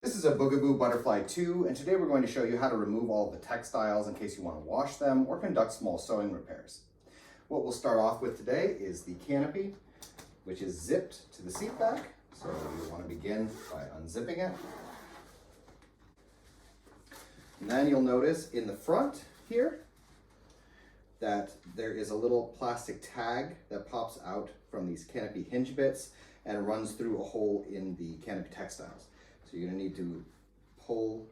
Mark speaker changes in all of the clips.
Speaker 1: This is a Bugaboo Butterfly2, and today we're going to show you how to remove all the textiles in case you want to wash them or conduct small sewing repairs. What we'll start off with today is the canopy, which is zipped to the seat back. So you want to begin by unzipping it. And then you'll notice in the front here that there is a little plastic tag that pops out from these canopy hinge bits and runs through a hole in the canopy textiles. So you're going to need to pull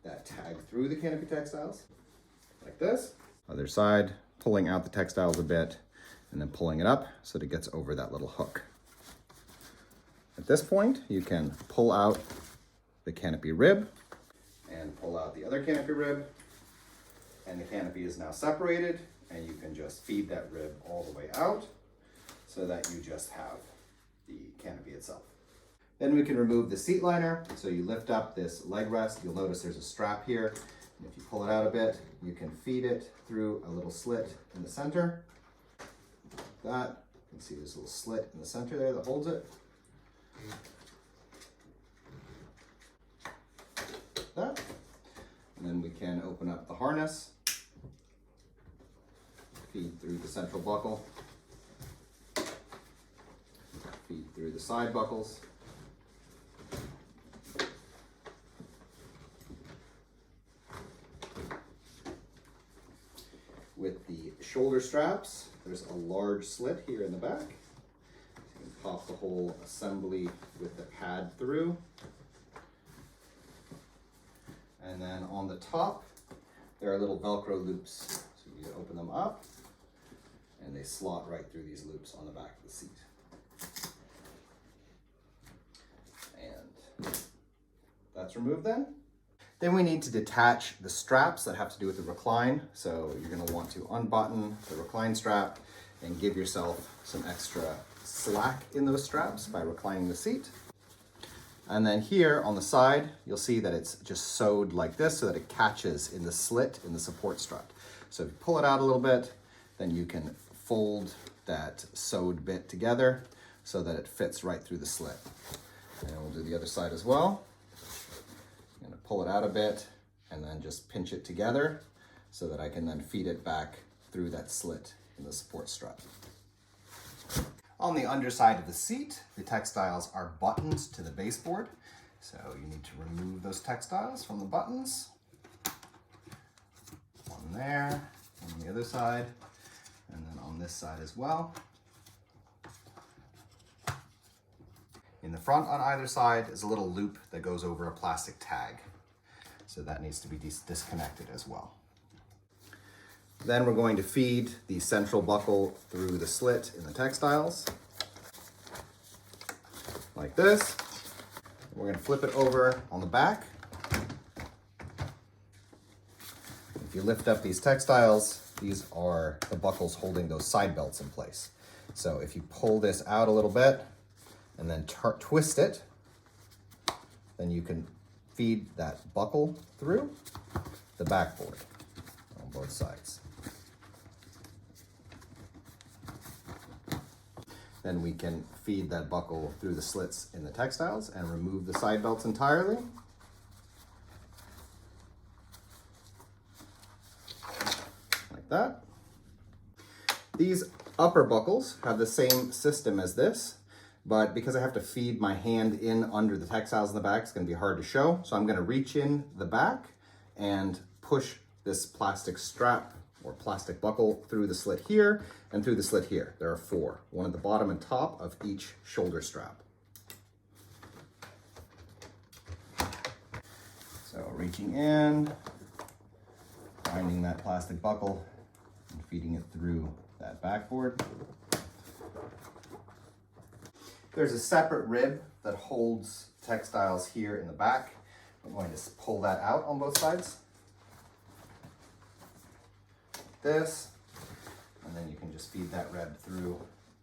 Speaker 1: that tag through the canopy textiles like this. Other side, pulling out the textiles a bit and then pulling it up so that it gets over that little hook. At this point, you can pull out the canopy rib and pull out the other canopy rib, and the canopy is now separated, and you can just feed that rib all the way out so that you just have the canopy itself. Then we can remove the seat liner. So you lift up this leg rest. You'll notice there's a strap here. And if you pull it out a bit, you can feed it through a little slit in the center. Like that. You can see there's a little slit in the center there that holds it. Like that. And then we can open up the harness, feed through the central buckle, feed through the side buckles. With the shoulder straps, there's a large slit here in the back. You can pop the whole assembly with the pad through. And then on the top, there are little Velcro loops. So you open them up and they slot right through these loops on the back of the seat. And that's removed then. Then we need to detach the straps that have to do with the recline. So you're going to want to unbutton the recline strap and give yourself some extra slack in those straps by reclining the seat. And then here on the side, you'll see that it's just sewed like this so that it catches in the slit in the support strut. So if you pull it out a little bit, then you can fold that sewed bit together so that it fits right through the slit. And we'll do the other side as well. I'm going to pull it out a bit and then just pinch it together so that I can then feed it back through that slit in the support strut. On the underside of the seat, the textiles are buttoned to the baseboard. So you need to remove those textiles from the buttons. One there, on the other side, and then on this side as well. In the front on either side is a little loop that goes over a plastic tag. So that needs to be disconnected as well. Then we're going to feed the central buckle through the slit in the textiles, like this. We're going to flip it over on the back. If you lift up these textiles, these are the buckles holding those side belts in place. So if you pull this out a little bit and then twist it, then you can feed that buckle through the backboard on both sides. Then we can feed that buckle through the slits in the textiles and remove the side belts entirely. Like that. These upper buckles have the same system as this, but because I have to feed my hand in under the textiles in the back, it's going to be hard to show. So I'm going to reach in the back and push this plastic strap or plastic buckle through the slit here and through the slit here. There are 4, one at the bottom and top of each shoulder strap. So reaching in, finding that plastic buckle and feeding it through that backboard. There's a separate rib that holds textiles here in the back. I'm going to pull that out on both sides. This, and then you can just feed that rib through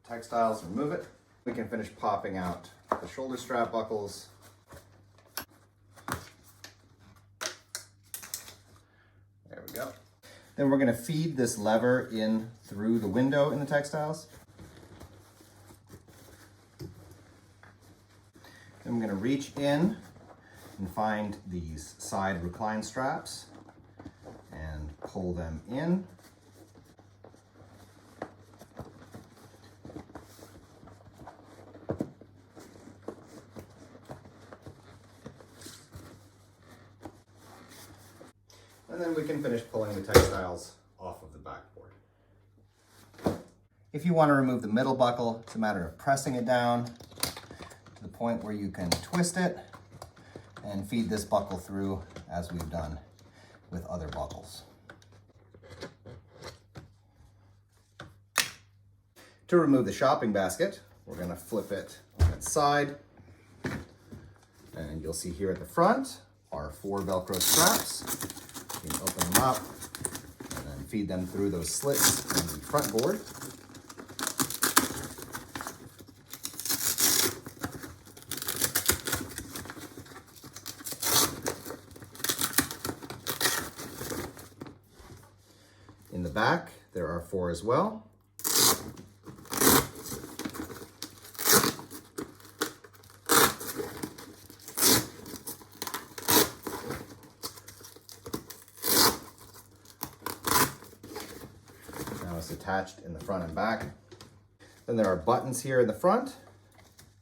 Speaker 1: textiles, remove it. We can finish popping out the shoulder strap buckles. There we go. Then we're going to feed this lever in through the window in the textiles. I'm going to reach in and find these side recline straps and pull them in. And then we can finish pulling the textiles off of the backboard. If you want to remove the middle buckle, it's a matter of pressing it down to the point where you can twist it and feed this buckle through as we've done with other buckles. To remove the shopping basket, we're going to flip it on its side. And you'll see here at the front are 4 Velcro straps. You can open them up and then feed them through those slits in the front board. In the back, there are 4 as well. Now it's attached in the front and back. Then there are buttons here in the front.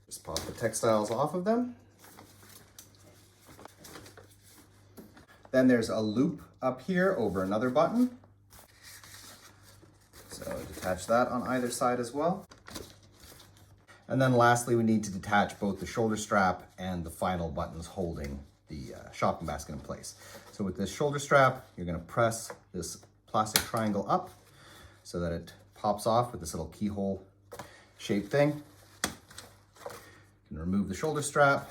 Speaker 1: Just pop the textiles off of them. Then there's a loop up here over another button. So detach that on either side as well. And then lastly, we need to detach both the shoulder strap and the final buttons holding the shopping basket in place. So with this shoulder strap, you're going to press this plastic triangle up so that it pops off with this little keyhole shaped thing. You can remove the shoulder strap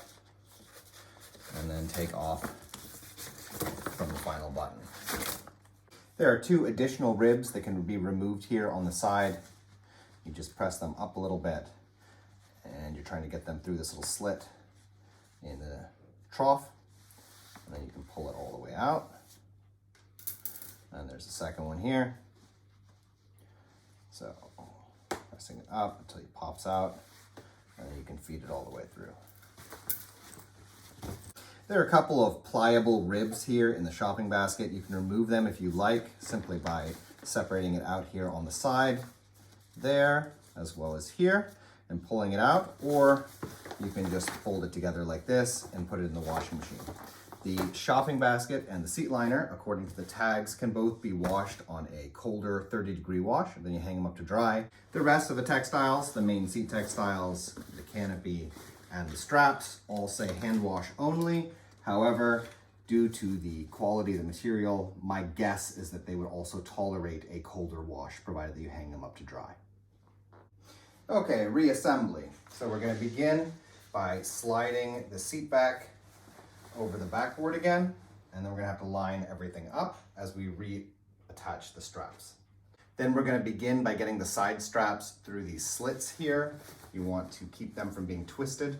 Speaker 1: and then take off from the final button. There are 2 additional ribs that can be removed here on the side. You just press them up a little bit and you're trying to get them through this little slit in the trough, and then you can pull it all the way out. And there's the second one here. So pressing it up until it pops out, and then you can feed it all the way through. There are a couple of pliable ribs here in the shopping basket. You can remove them if you like, simply by separating it out here on the side, there, as well as here, and pulling it out, or you can just fold it together like this and put it in the washing machine. The shopping basket and the seat liner, according to the tags, can both be washed on a colder 30-degree wash, and then you hang them up to dry. The rest of the textiles, the main seat textiles, the canopy, and the straps all say hand wash only. However, due to the quality of the material, my guess is that they would also tolerate a colder wash, provided that you hang them up to dry. Okay, reassembly. So we're going to begin by sliding the seat back over the backboard again, and then we're going to have to line everything up as we reattach the straps. Then we're going to begin by getting the side straps through these slits here. You want to keep them from being twisted.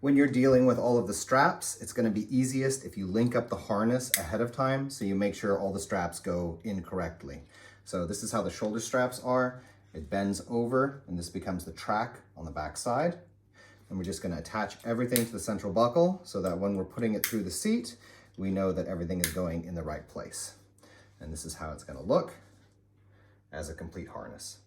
Speaker 1: When you're dealing with all of the straps, it's going to be easiest if you link up the harness ahead of time, so you make sure all the straps go in correctly. So this is how the shoulder straps are. It bends over, and this becomes the track on the back side. And we're just going to attach everything to the central buckle so that when we're putting it through the seat, we know that everything is going in the right place. And this is how it's going to look as a complete harness.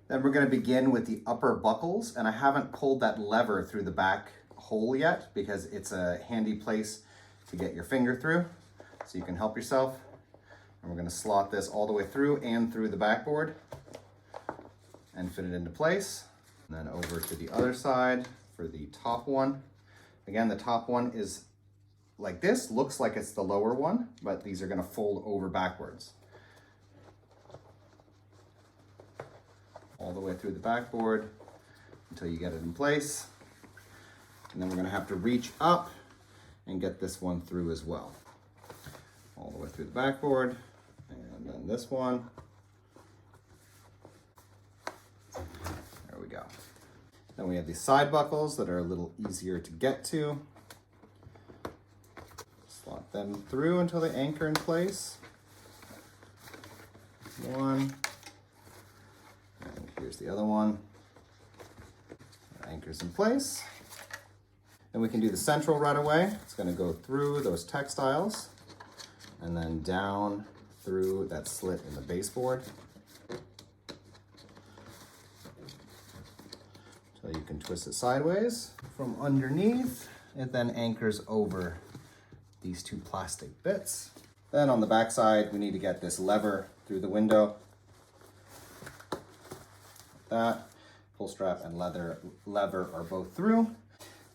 Speaker 1: Then we're going to begin with the upper buckles, and I haven't pulled that lever through the back hole yet because it's a handy place to get your finger through, so you can help yourself. And we're going to slot this all the way through and through the backboard and fit it into place. And then over to the other side for the top one. Again, the top one is like this, looks like it's the lower one, but these are going to fold over backwards. All the way through the backboard until you get it in place. And then we're going to have to reach up and get this one through as well. All the way through the backboard, and then this one. There we go. Then we have these side buckles that are a little easier to get to. Slot them through until they anchor in place. one. And here's the other one. Anchors in place. And we can do the central right away. It's going to go through those textiles and then down through that slit in the baseboard. So you can twist it sideways. From underneath, it then anchors over these two plastic bits. Then on the back side, we need to get this lever through the window. Like that. Pull strap and lever are both through.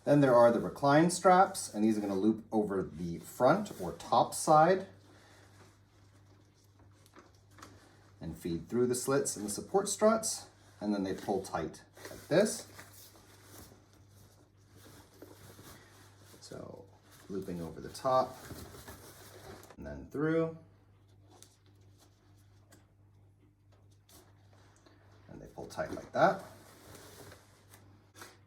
Speaker 1: Then there are the recline straps, and these are going to loop over the front or top side and feed through the slits in the support struts, and then they pull tight like this. So looping over the top and then through, and they pull tight like that.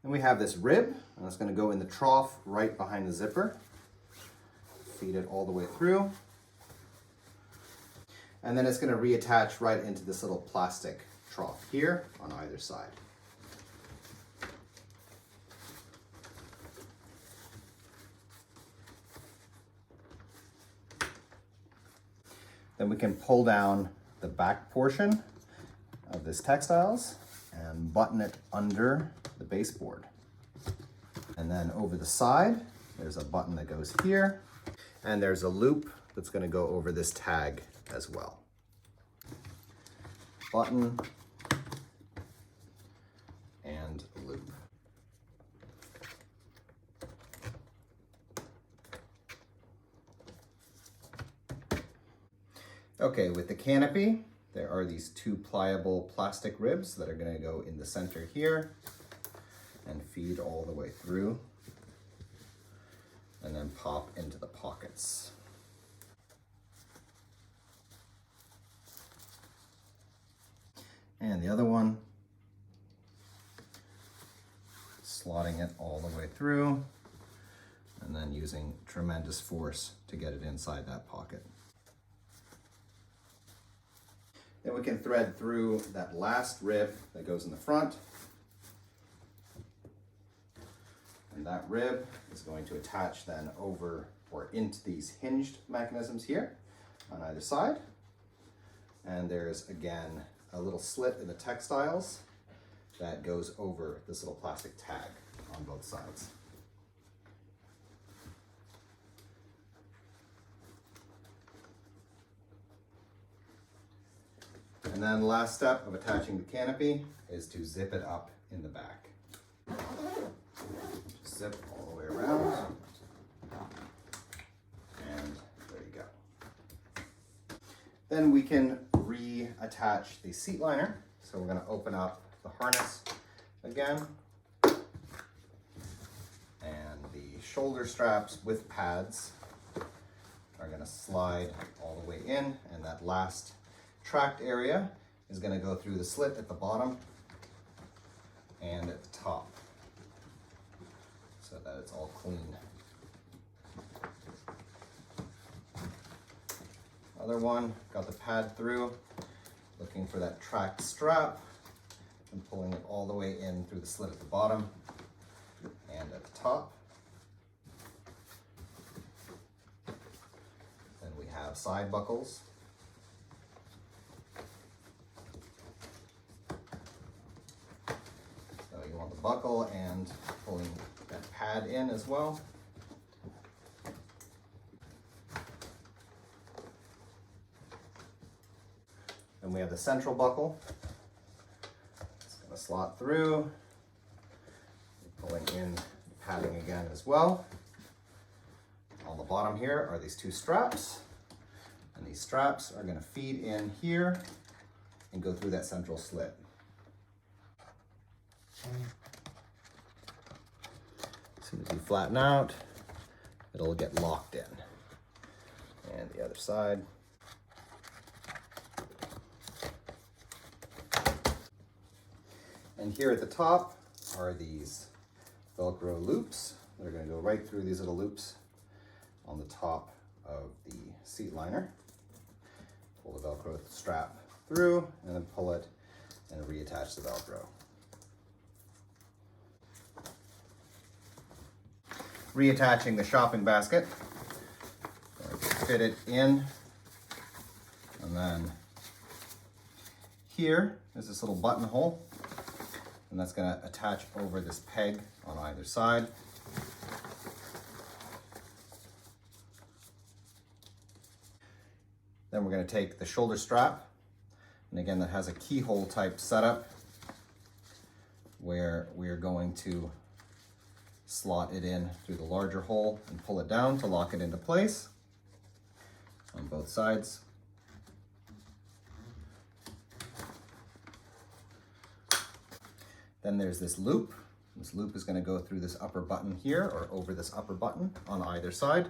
Speaker 1: Then we have this rib, and it's going to go in the trough right behind the zipper. Feed it all the way through. And then it's going to reattach right into this little plastic trough here on either side. Then we can pull down the back portion of this textiles and button it under the baseboard. And then over the side, there's a button that goes here, and there's a loop that's going to go over this tag as well. Button and loop. Okay, with the canopy, there are these two pliable plastic ribs that are going to go in the center here and feed all the way through and then pop into the pockets. And the other one, slotting it all the way through and then using tremendous force to get it inside that pocket. Then we can thread through that last rib that goes in the front. And that rib is going to attach then over or into these hinged mechanisms here on either side. And there's again a little slit in the textiles that goes over this little plastic tag on both sides. And then the last step of attaching the canopy is to zip it up in the back. Just zip all the way around. And there you go. Then we can reattach the seat liner. So we're going to open up the harness again. And the shoulder straps with pads are going to slide all the way in, and that last tracked area is going to go through the slit at the bottom and at the top so that it's all clean. Other one, got the pad through, looking for that tracked strap and pulling it all the way in through the slit at the bottom and at the top. Then we have side buckles. Buckle and pulling that pad in as well. Then we have the central buckle. It's going to slot through. Pulling in the padding again as well. On the bottom here are these two straps. And these straps are going to feed in here and go through that central slit. As soon as you flatten out, it'll get locked in. And the other side. And here at the top are these Velcro loops that are going to go right through these little loops on the top of the seat liner. Pull the Velcro strap through. through and then pull it and reattach the Velcro. Reattaching the shopping basket. Fit it in, and then here is this little buttonhole, and that's going to attach over this peg on either side. Then we're going to take the shoulder strap, and again that has a keyhole type setup where we're going to slot it in through the larger hole and pull it down to lock it into place on both sides. Then there's this loop. This loop is going to go through this upper button here or over this upper button on either side.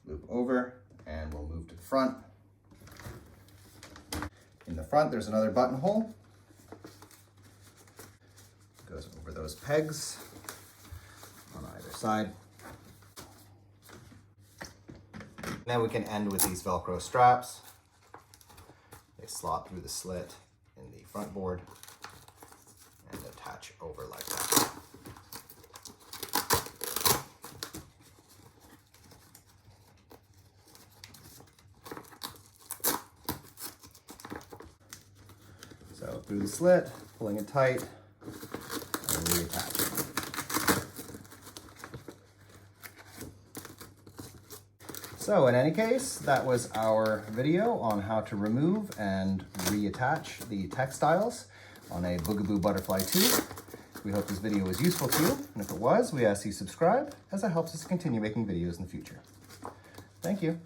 Speaker 1: Loop over and we'll move to the front. In the front there's another buttonhole. Goes over those pegs on either side. Then we can end with these Velcro straps. They slot through the slit in the front board and attach over like that. So through the slit, pulling it tight, and reattaching. So in any case, that was our video on how to remove and reattach the textiles on a Bugaboo Butterfly 2. We hope this video was useful to you, and if it was, we ask you subscribe as it helps us continue making videos in the future. Thank you.